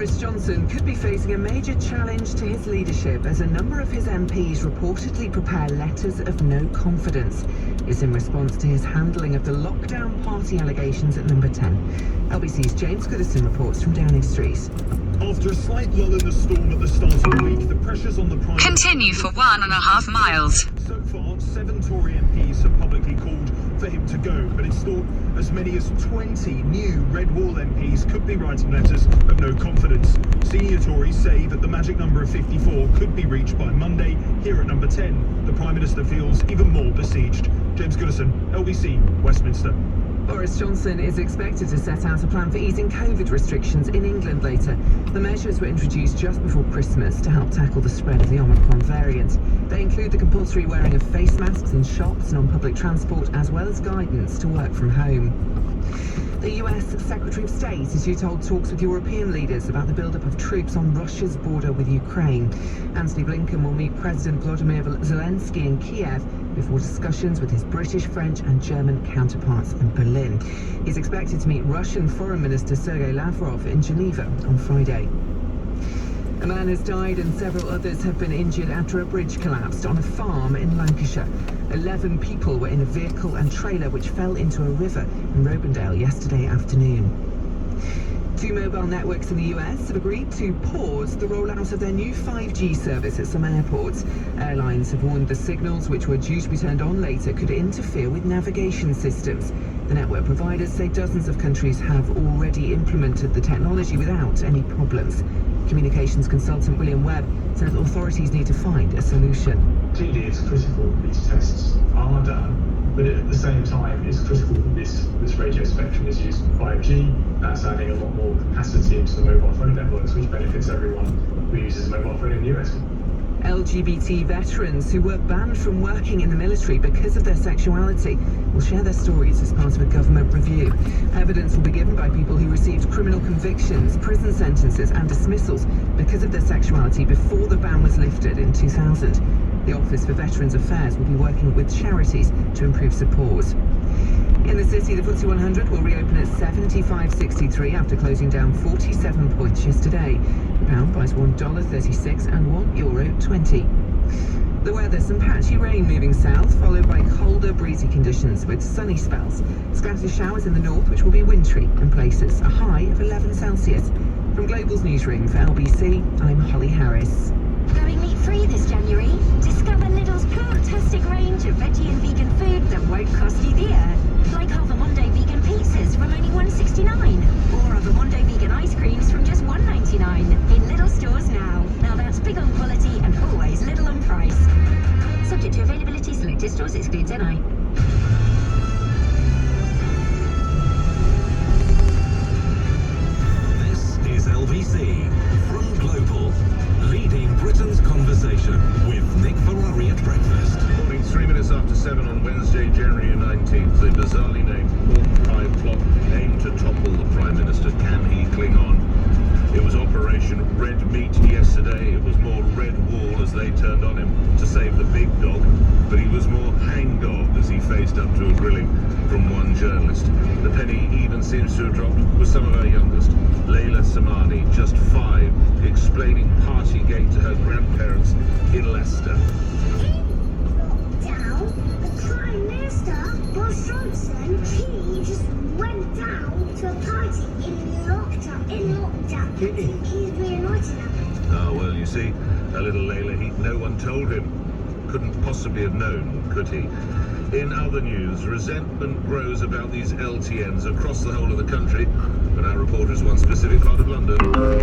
Boris Johnson could be facing a major challenge to his leadership as a number of his MPs reportedly prepare letters of no confidence. It's in response to his handling of the lockdown party allegations at number 10. LBC's James Goodison reports from Downing Street. After a slight lull in the storm at the start of the week, the pressures on the Prime Minister... Continue for 1.5 miles. So far, 7 Tory MPs have publicly called for him to go, but it's thought as many as 20 new Red Wall MPs could be writing letters of no confidence. Senior Tories say that the magic number of 54 could be reached by Monday. Here at number 10, the Prime Minister feels even more besieged. James Goodison, LBC, Westminster. Boris Johnson is expected to set out a plan for easing COVID restrictions in England later. The measures were introduced just before Christmas to help tackle the spread of the Omicron variant. They include the compulsory wearing of face masks in shops and on public transport, as well as guidance to work from home. The US Secretary of State is due to hold talks with European leaders about the build-up of troops on Russia's border with Ukraine. Antony Blinken will meet President Volodymyr Zelensky in Kiev before discussions with his British, French and German counterparts in Berlin. He's expected to meet Russian Foreign Minister Sergei Lavrov in Geneva on Friday. A man has died and several others have been injured after a bridge collapsed on a farm in Lancashire. 11 people were in a vehicle and trailer which fell into a river in Robindale yesterday afternoon. 2 mobile networks in the US have agreed to pause the rollout of their new 5G service at some airports. Airlines have warned the signals, which were due to be turned on later, could interfere with navigation systems. The network providers say dozens of countries have already implemented the technology without any problems. Communications consultant William Webb says authorities need to find a solution. Clearly, it's critical that these tests are done, but at the same time, it's critical that this radio spectrum is used for 5G. That's adding a lot more capacity into the mobile phone networks, which benefits everyone who uses a mobile phone in the US. LGBT veterans who were banned from working in the military because of their sexuality will share their stories as part of a government review. Evidence will be given by people who received criminal convictions, prison sentences and dismissals because of their sexuality before the ban was lifted in 2000. The Office for Veterans Affairs will be working with charities to improve support. In the city, the FTSE 100 will reopen at 75.63 after closing down 47 points yesterday. The pound buys $1.36 and €1.20. The weather, some patchy rain moving south, followed by colder, breezy conditions with sunny spells. Scattered showers in the north, which will be wintry in places. A high of 11 Celsius. From Global's newsroom for LBC, I'm Holly Harris. Going meat-free this January? Discover Lidl's fantastic range of veggie and vegan food that won't cost you the earth. Like Halve Monday vegan pizzas from only $1.69, or Halve Monday vegan ice creams from just $1.99. In Lidl stores now. Now that's big on quality and always Lidl on price. Subject to availability, selected stores, excludes NI. This is LBC from Global, leading Britain's conversation with Nick Ferrari at breakfast. Morning, 3 minutes after 7 on Wednesday, January 19th. The bizarrely named Pork Pie plot aimed to topple the Prime Minister. Can he cling on? It was Operation Red Meat yesterday. It was more Red Wall as they turned on him to save the big dog. But he was more hangdog as he faced up to a grilling from one journalist. The penny even seems to have dropped with some of our youngest. Layla Samani, just 5, explaining Partygate to her grandparents in Leicester. The Prime Minister, Boris Johnson, he just went down to a party in lockdown. He's being naughty now. Oh, well, you see, a little Layla, no one told him. Couldn't possibly have known, could he? In other news, resentment grows about these LTNs across the whole of the country, but our reporters one specific part of London.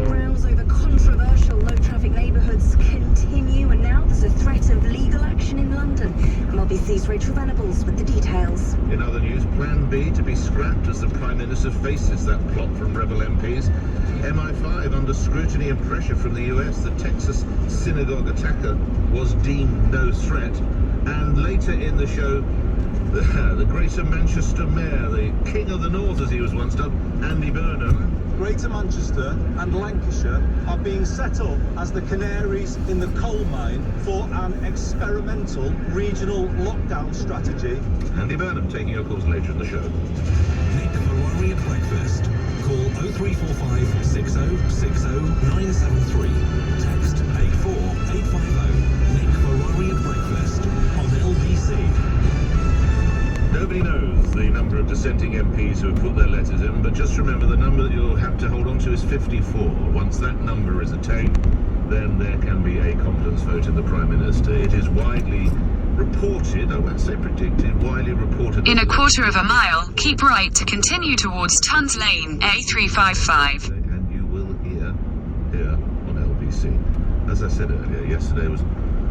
Rows over controversial low-traffic neighbourhoods continue, and now there's a threat of legal action in London. LBC's Rachel Venables with the details. In other news, Plan B to be scrapped as the Prime Minister faces that plot from rebel MPs. MI5 under scrutiny and pressure from the US. The Texas synagogue attacker was deemed no threat. And later in the show, the Greater Manchester Mayor, the King of the North as he was once dubbed, Andy Burnham. Greater Manchester and Lancashire are being set up as the canaries in the coal mine for an experimental regional lockdown strategy. Andy Burnham taking your calls later in the show. Nick Ferrari at breakfast. Call 0345 6060 dissenting MPs who have put their letters in, but just remember the number that you'll have to hold on to is 54. Once that number is attained, then there can be a confidence vote in the Prime Minister. It is widely reported, I won't say predicted, widely reported... In a quarter of a mile, keep right to continue towards Tuns Lane, A355. And you will hear here on LBC. As I said earlier, yesterday was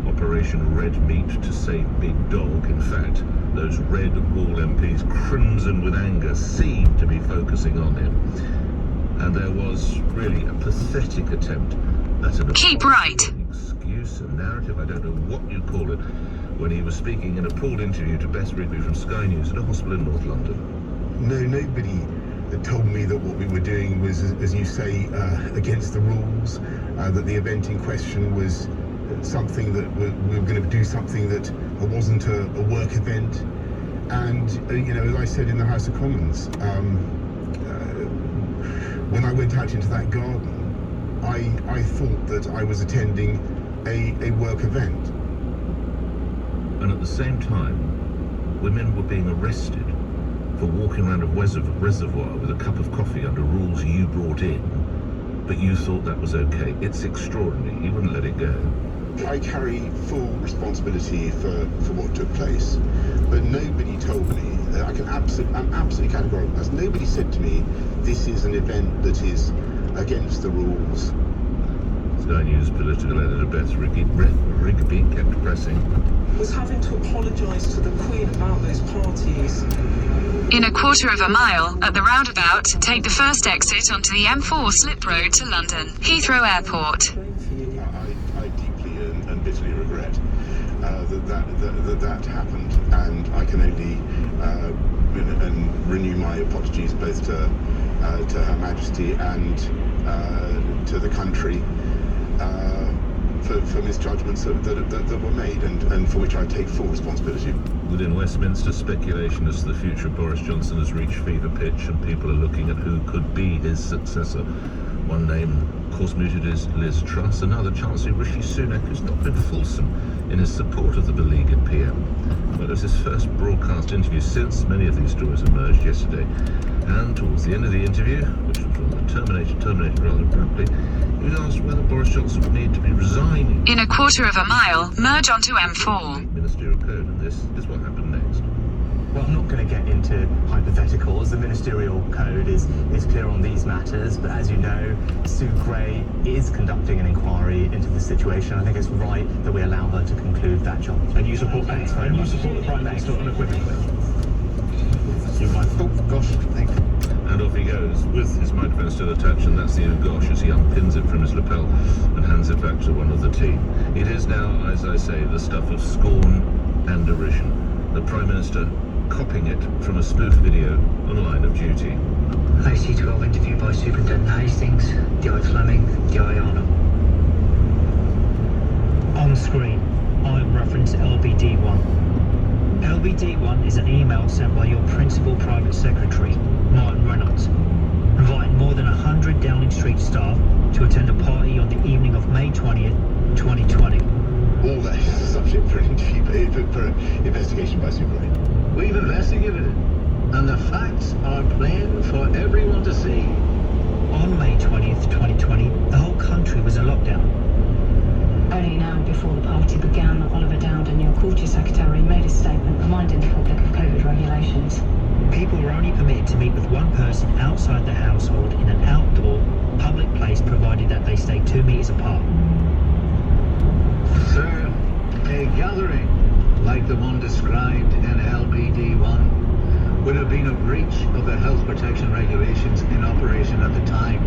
Operation Red Meat to save Big Dog. In fact, those Red Wall MPs, crimson with anger, seemed to be focusing on him. And there was really a pathetic attempt at an Keep right. excuse, a narrative, I don't know what you call it, when he was speaking in a pooled interview to Bess Rigby from Sky News at a hospital in North London. No, nobody told me that what we were doing was, as you say, against the rules, that the event in question was something that we were going to do something that wasn't a work event. And, you know, as I said in the House of Commons, when I went out into that garden, I thought that I was attending a work event. And at the same time, women were being arrested for walking around a reservoir with a cup of coffee under rules you brought in, but you thought that was okay. It's extraordinary. You wouldn't let it go. I carry full responsibility for what took place, but nobody told me, I'm absolutely categorical, as nobody said to me, this is an event that is against the rules. Sky News political editor Beth Rigby kept pressing. Was having to apologise to the Queen about those parties. In a quarter of a mile, at the roundabout, take the first exit onto the M4 slip road to London, Heathrow Airport. I deeply and bitterly regret that happened, and I can only renew my apologies both to Her Majesty and to the country for misjudgments that were made, and for which I take full responsibility. Within Westminster, speculation as to the future of Boris Johnson has reached fever pitch, and people are looking at who could be his successor. One name, of course, mooted is Liz Truss. Another, Chancellor Rishi Sunak, who's not been fulsome in his support of the beleaguered PM. But it was his first broadcast interview since many of these stories emerged yesterday. And towards the end of the interview, which was terminated rather abruptly, he was asked whether Boris Johnson would need to be resigning. In a quarter of a mile, merge onto M4. Ministerial code, and this is what happened next. Well, I'm not going to get into hypotheticals. The ministerial code is clear on these matters, but as you know, Sue Gray is conducting an inquiry into the situation. I think it's right that we allow her to conclude that job. And you support that? And you support the Prime Minister unequivocally? Oh, gosh, thank you. And off he goes, with his microphone still attached, and that's the oh gosh as he unpins it from his lapel and hands it back to one of the team. It is now, as I say, the stuff of scorn and derision. The Prime Minister copying it from a spoof video on line of duty. AC-12 interview by Superintendent Hastings, DI Fleming, DI Arnold. On screen, I reference LBD1. LBD1 is an email sent by your Principal Private Secretary, Martin Reynolds, inviting more than 100 Downing Street staff to attend a party on the evening of May 20th, 2020. All that is subject for investigation by Super Gray. We've investigated it, and the facts are plain for everyone to see. On May 20th, 2020, the whole country was in lockdown. Only an hour before the party began, Oliver Dowden, your Culture Secretary, made a statement reminding the public of COVID regulations. People were only permitted to meet with one person outside the household in an outdoor, public place, provided that they stay 2 meters apart. Sir, a gathering like the one described in LBD1 would have been a breach of the health protection regulations in operation at the time,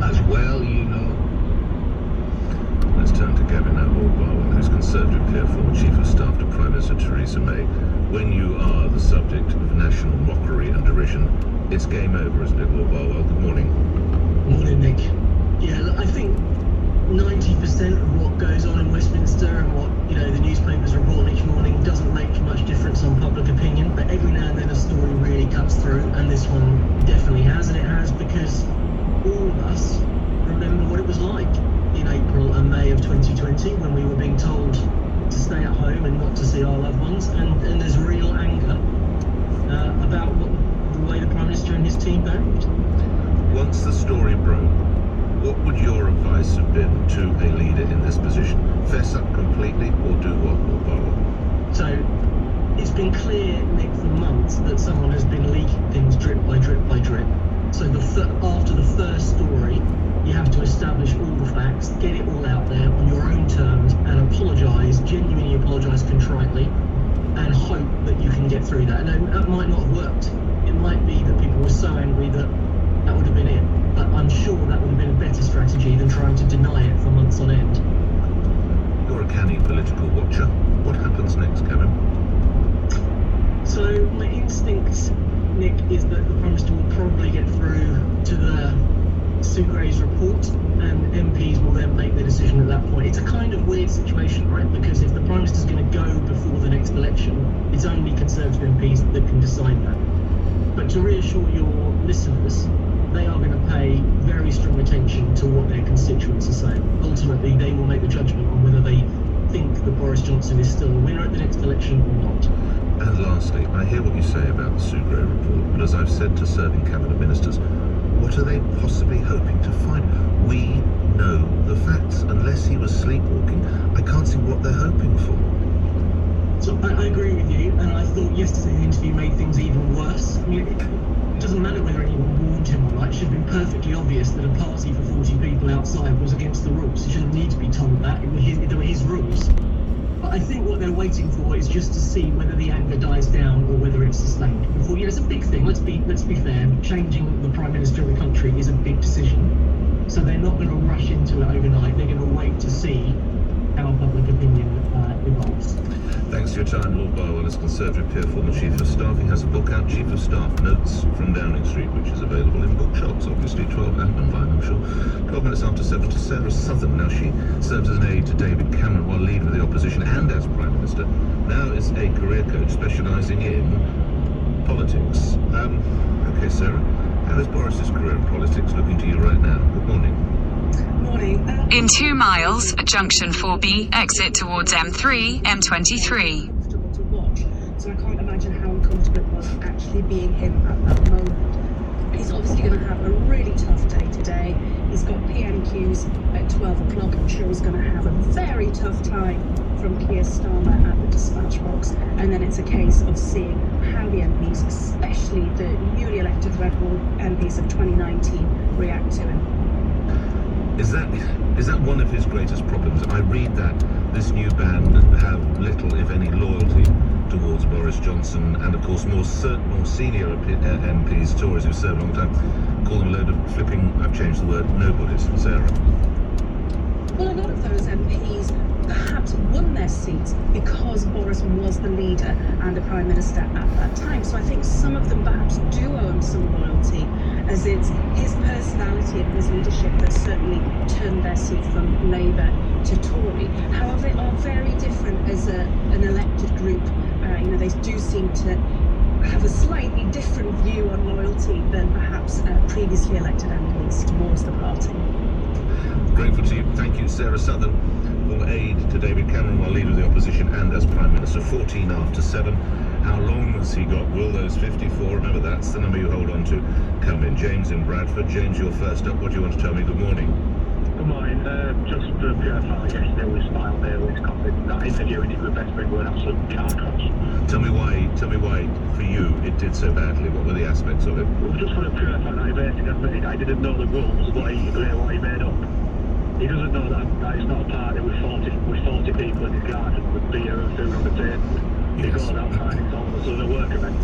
as well you know. Let's turn to Gavin Barwell, who's Conservative peer, former Chief of Staff to Prime Minister Theresa May. When you are the subject of national mockery and derision, it's game over, isn't it, Lord Barwell? Good morning. Morning, Nick. Yeah, look, I think 90% of what goes on in Westminster and what, you know, the newspapers report each morning doesn't make much difference on public opinion, but every now and then a story really cuts through, and this one definitely has, and it has because all of us remember what it was like in April and May of 2020 when we were being told to stay at home and not to see our loved ones, and there's real anger about what the way the Prime Minister and his team behaved. Once the story broke, what would your advice have been to a leader in this position? Fess up completely or do what, Lord Barwell? So it's been clear, Nick, for months that someone has been leaking things drip by drip by drip. So after the first story, you have to establish all the facts, get it all out there on your own terms, and genuinely apologise contritely, and hope that you can get through that. And that might not have worked. It might be that people were so angry that would have been it. But I'm sure that would have been a better strategy than trying to deny it for months on end. You're a canny political watcher. What happens next, Kevin? So my instinct, Nick, is that the Prime Minister will probably get through to the Sue Gray's report, and MPs will then make their decision at that point. It's a kind of weird situation, right? Because if the Prime Minister's going to go before the next election, it's only Conservative MPs that can decide that. But to reassure your listeners, they are going to pay very strong attention to what their constituents are saying. Ultimately, they will make the judgment on whether they think that Boris Johnson is still a winner at the next election or not. And lastly, I hear what you say about the Sue Gray report, but as I've said to serving cabinet ministers, what are they possibly hoping to find? We know the facts. Unless he was sleepwalking, I can't see what they're hoping for. So I agree with you, and I thought yesterday's interview made things even worse. I mean, it doesn't matter whether anyone warned him or not. It should have been perfectly obvious that a party for 40 people outside was against the rules. He shouldn't need to be told that. They were his rules. But I think what they're waiting for is just to see whether the anger dies down or whether it's sustained. Before, it's a big thing. Let's be fair. Changing the Prime Minister of the country is a big decision. So they're not going to rush into it overnight. They're going to wait to see how public opinion evolves. Thanks for your time, Lord Barwell. As Conservative peer, former Chief of Staff, he has a book out, Chief of Staff Notes from Downing Street, which is available in bookshops, obviously, 12 and online, I'm sure. 12 minutes after 7 to Sarah Southern. Now, she serves as an aide to David Cameron while leader of the opposition and as Prime Minister. Now is a career coach specialising in politics. Okay, Sarah, how is Boris's career in politics looking to you right now? Good morning. In 2 miles, junction 4B, exit towards M3, M23. To watch, so I can't imagine how uncomfortable it was actually being him at that moment. He's obviously going to have a really tough day today. He's got PMQs at 12 o'clock. I'm sure he's going to have a very tough time from Keir Starmer at the dispatch box. And then it's a case of seeing how the MPs, especially the newly elected Red Wall MPs of 2019, react to him. Is that one of his greatest problems? I read that this new band have little, if any, loyalty towards Boris Johnson, and of course more senior MPs, Tories who've served a long time, call them a load of flipping, I've changed the word, nobodies. Sarah? Well, a lot of those MPs perhaps won their seats because Boris was the leader and the Prime Minister at that time. So I think some of them perhaps do owe him some loyalty, as it's his personality and his leadership that certainly turned their seat from Labour to Tory. However, they are very different as an elected group. They do seem to have a slightly different view on loyalty than perhaps previously elected MPs towards the party. Grateful to you. Thank you, Sarah Southern, former aide to David Cameron while leader of the opposition and as Prime Minister. 14 after 7. How long has he got? Will those 54, remember that's the number you hold on to, come in? James in Bradford. James, you're first up. What do you want to tell me? Good morning. Good morning. Just for pure fire, yesterday we smiled there with comment that interview and it was best friend were an absolute car crash. Tell me why for you it did so badly. What were the aspects of it? Well, just for the pure fire, I didn't know the rules, what he made up. He doesn't know that it's not a party with 40 people in his garden with beer and food on the table. He goes outside and tells us as a workman.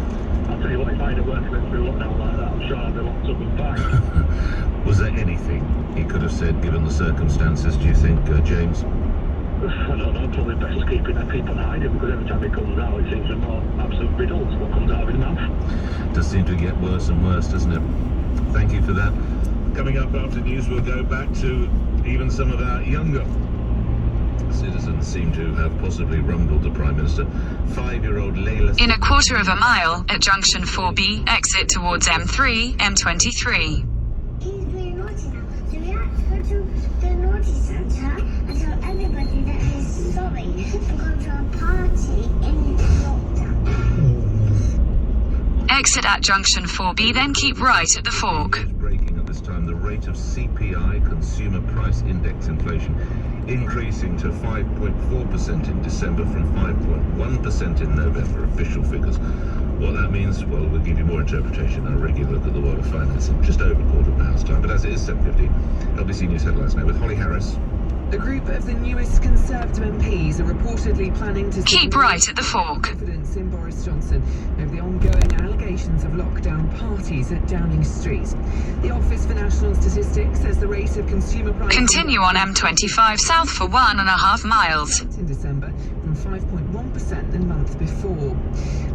I'll tell you what, if I had a workman through lockdown like that, I'm sure I'd be locked up and fined. Was there anything he could have said given the circumstances, do you think, James? I don't know, probably best just keeping that people hiding, because every time he comes out it seems to more absolute riddles what comes out of his mouth. Does seem to get worse and worse, doesn't it? Thank you for that. Coming up after news, we'll go back to even some of our younger citizens seem to have possibly rumbled the Prime Minister. 5-year-old Layla... In a quarter of a mile, at junction 4B, exit towards M3, M23. He's being naughty now, so we have to go to the naughty centre and tell everybody that he's sorry for going to a party in lockdown. Exit at junction 4B, then keep right at the fork. Breaking at this time, the rate of CPI, Consumer Price Index inflation, increasing to 5.4% in December from 5.1% in November, official figures. What that means, well, we'll give you more interpretation and a regular look at the world of finance in just over a quarter of an hour's time. But as it is 7:50, LBC News headlines now with Holly Harris. A group of the newest Conservative MPs are reportedly planning to keep right at the fork. Confidence in Boris Johnson over the ongoing allegations of lockdown parties at Downing Street. The Office for National Statistics says the rate of consumer price continue on M25 south for 1.5 miles in December from 5.1% the month before.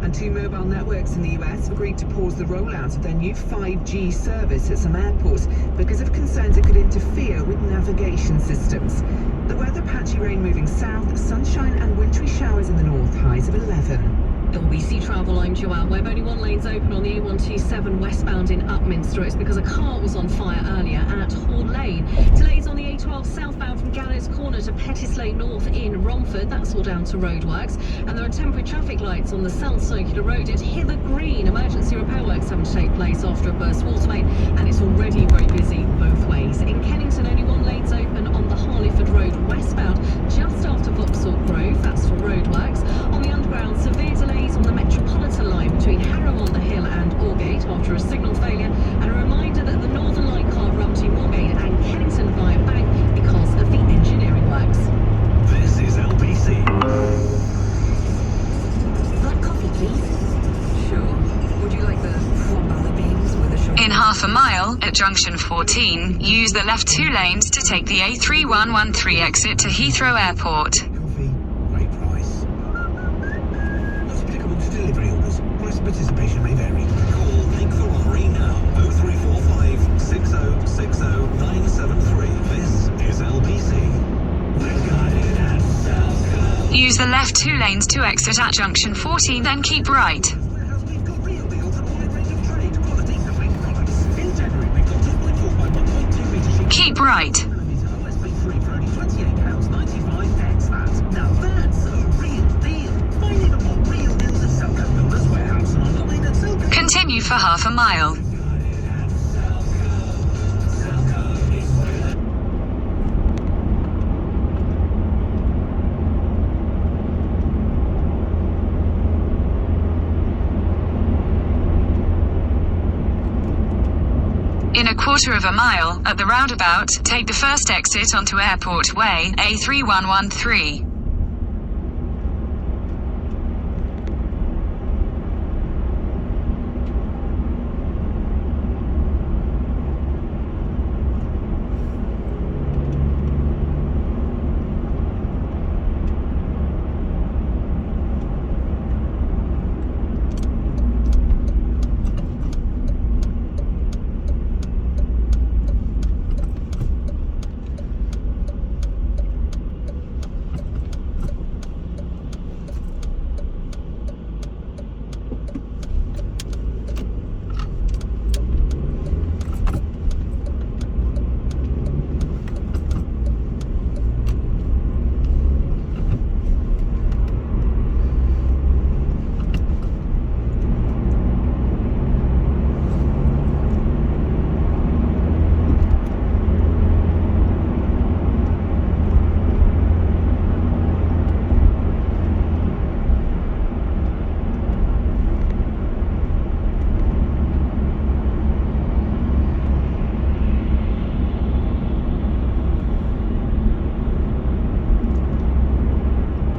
And two mobile networks in the US have agreed to pause the rollout of their new 5G service at some airports because of concerns it could interfere with navigation systems. The weather, patchy rain moving south, sunshine and wintry showers in the north, highs of 11. LBC Travel, I'm Joanne Webb. Only one lane's open on the A127 westbound in Upminster. It's because a car was on fire earlier at Hall Lane. Delays on the A12 southbound from Gallows Corner to Pettis Lane North in Romford. That's all down to roadworks. And there are temporary traffic lights on the South Circular Road at Hither Green. Emergency repair works having to take place after a burst water main, and it's already very busy both ways. In Kennington, only one lane's open on the Harleyford Road westbound just after Vauxhall Grove. That's for roadworks. On the underground, severe delays on the Metropolitan line between Harrow on the Hill and Aldgate after a signal failure, and a reminder that the Northern Line can't run between Moorgate and Kennington via Bank because of the engineering works. This is LBC. Black coffee, please. Sure. Would you like the flambella beans with a shot? In half a mile at junction 14, use the left two lanes to take the A3113 exit to Heathrow Airport. Coffee, great price. Not applicable to delivery orders. Price of participation may vary. Call Nick Ferrari now. 0345 6060 973. This is LBC. We're guided at South. Use the left two lanes to exit at junction 14, then keep right. We've got real deals on a wide range of trade, quality and great products. In January, we've got 2.4 by 1.2 metre sheet. Keep right. OSB3 for only £28.95 ex that. Now that's a real deal. Find even more real deals at Selco Builders Warehouse and online at Selco. Continue for half a mile. In a quarter of a mile, at the roundabout, take the first exit onto Airport Way, A3113.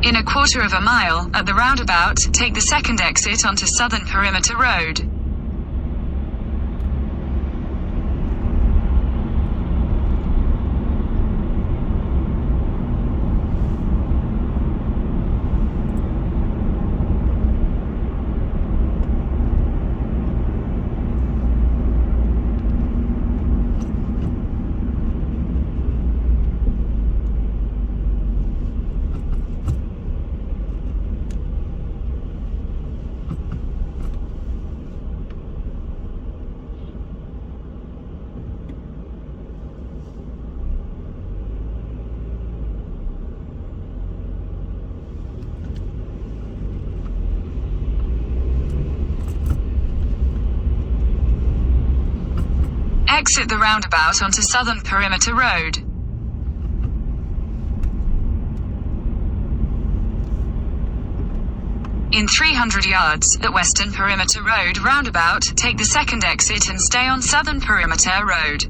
In a quarter of a mile, at the roundabout, take the second exit onto Southern Perimeter Road. Exit the roundabout onto Southern Perimeter Road. In 300 yards, at Western Perimeter Road roundabout, take the second exit and stay on Southern Perimeter Road.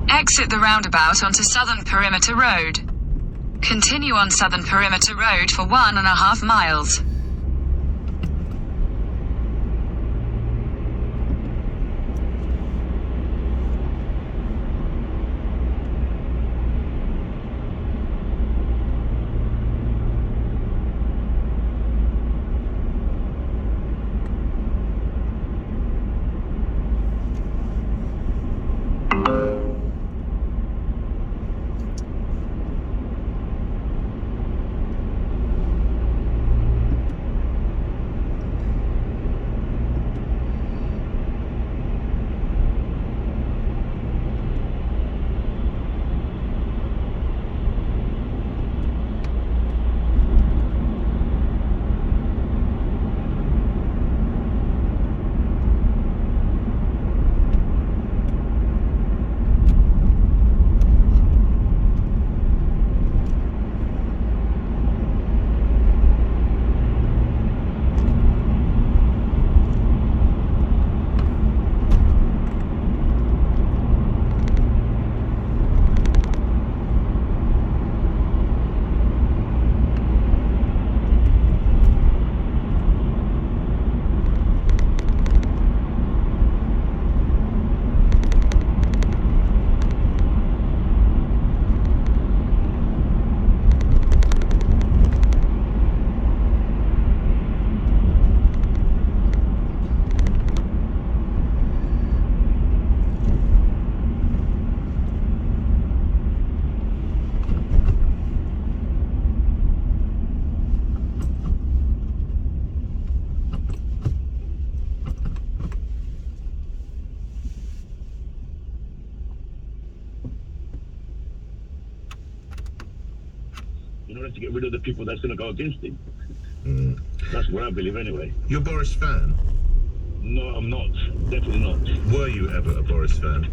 Exit the roundabout onto Southern Perimeter Road. Continue on Southern Perimeter Road for 1.5 miles. In order to get rid of the people that's going to go against him. That's what I believe anyway. You're a Boris fan? No, I'm not. Definitely not. Were you ever a Boris fan?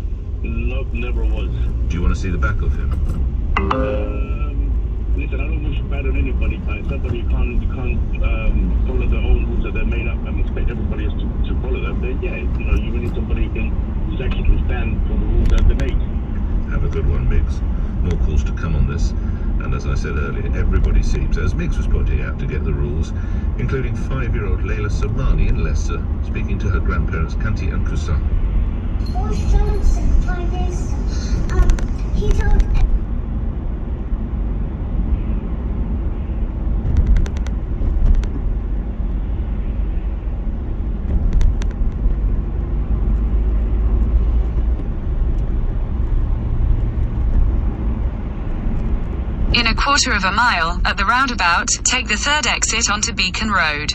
No, never was. Do you want to see the back of him? Listen, I don't wish bad on anybody, but somebody you can't follow their own rules that they're made up and expect everybody else to follow them. Then yeah, you need somebody who's actually can stand for the rules that they make. Have a good one, Miggs. More calls to come on this. And as I said earlier, everybody seems, as Miggs was pointing out, to get the rules, including 5-year-old Layla Somani in Leicester, speaking to her grandparents Kanti and Kusa. Boris Johnson, Prime Minister, he told... In 1/4 mile, at the roundabout, take the third exit onto Beacon Road.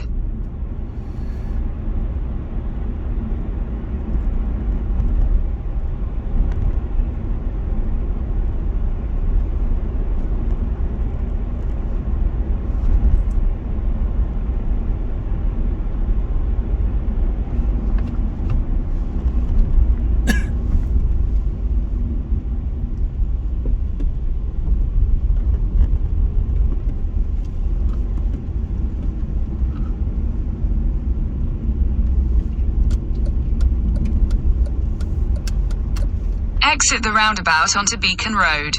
Exit the roundabout onto Beacon Road.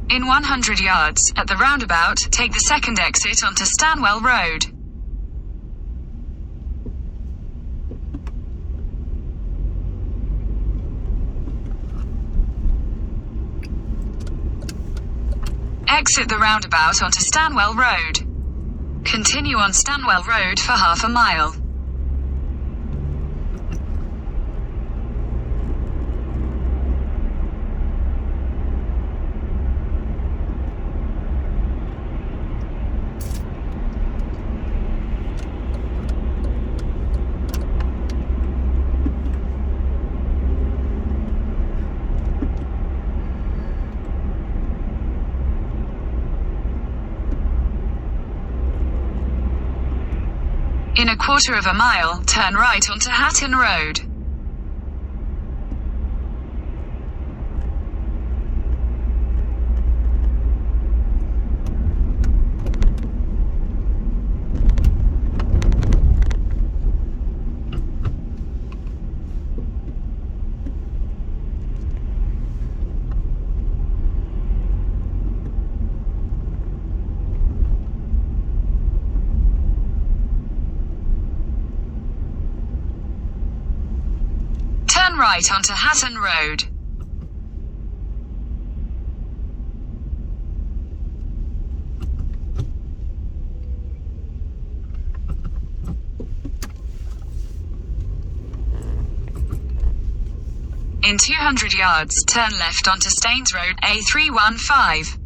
In 100 yards, at the roundabout, take the second exit onto Stanwell Road. Exit the roundabout onto Stanwell Road. Continue on Stanwell Road for 1/2 mile. In a quarter of a mile, turn right onto Hatton Road. Turn right onto Hatton Road. In 200 yards, turn left onto Staines Road, A315.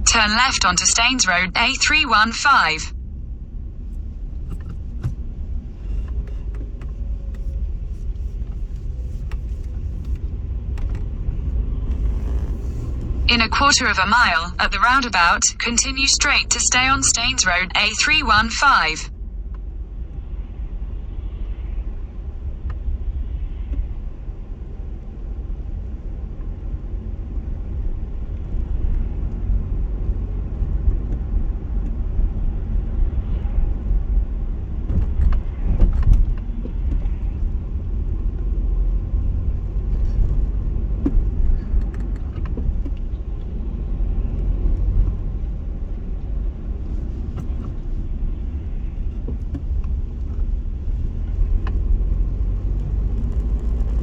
Turn left onto Staines Road, A315. In a quarter of a mile, at the roundabout, continue straight to stay on Staines Road, A315.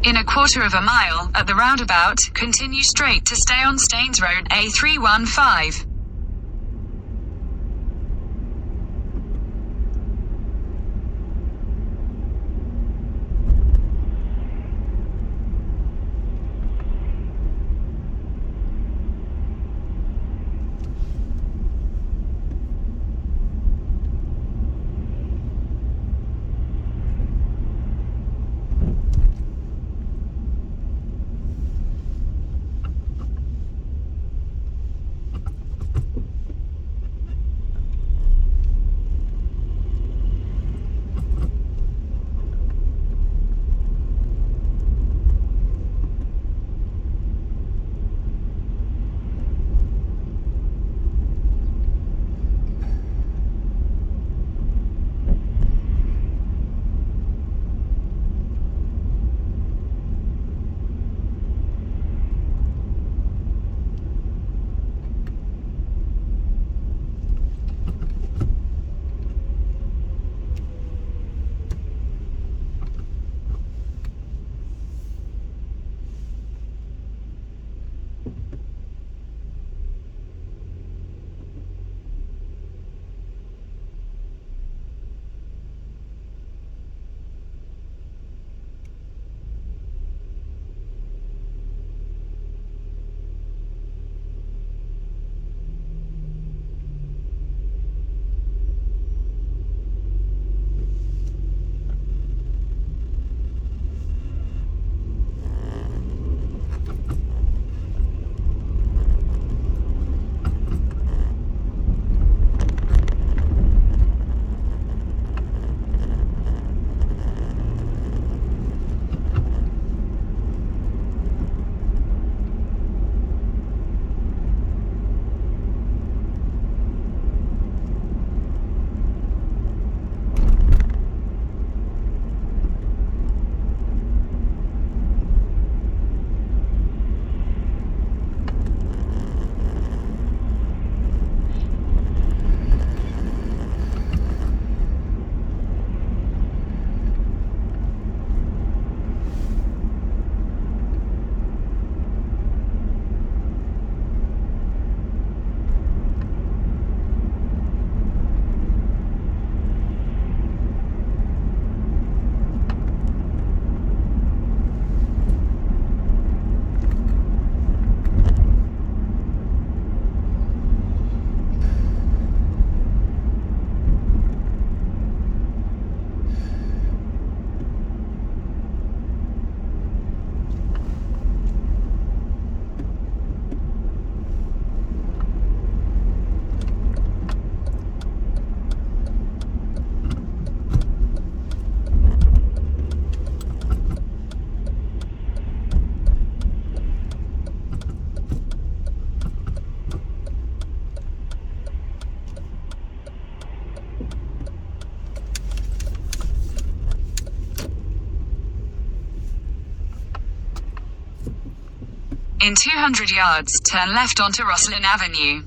In a quarter of a mile, at the roundabout, continue straight to stay on Staines Road, A315. In 200 yards, turn left onto Rosslyn Avenue.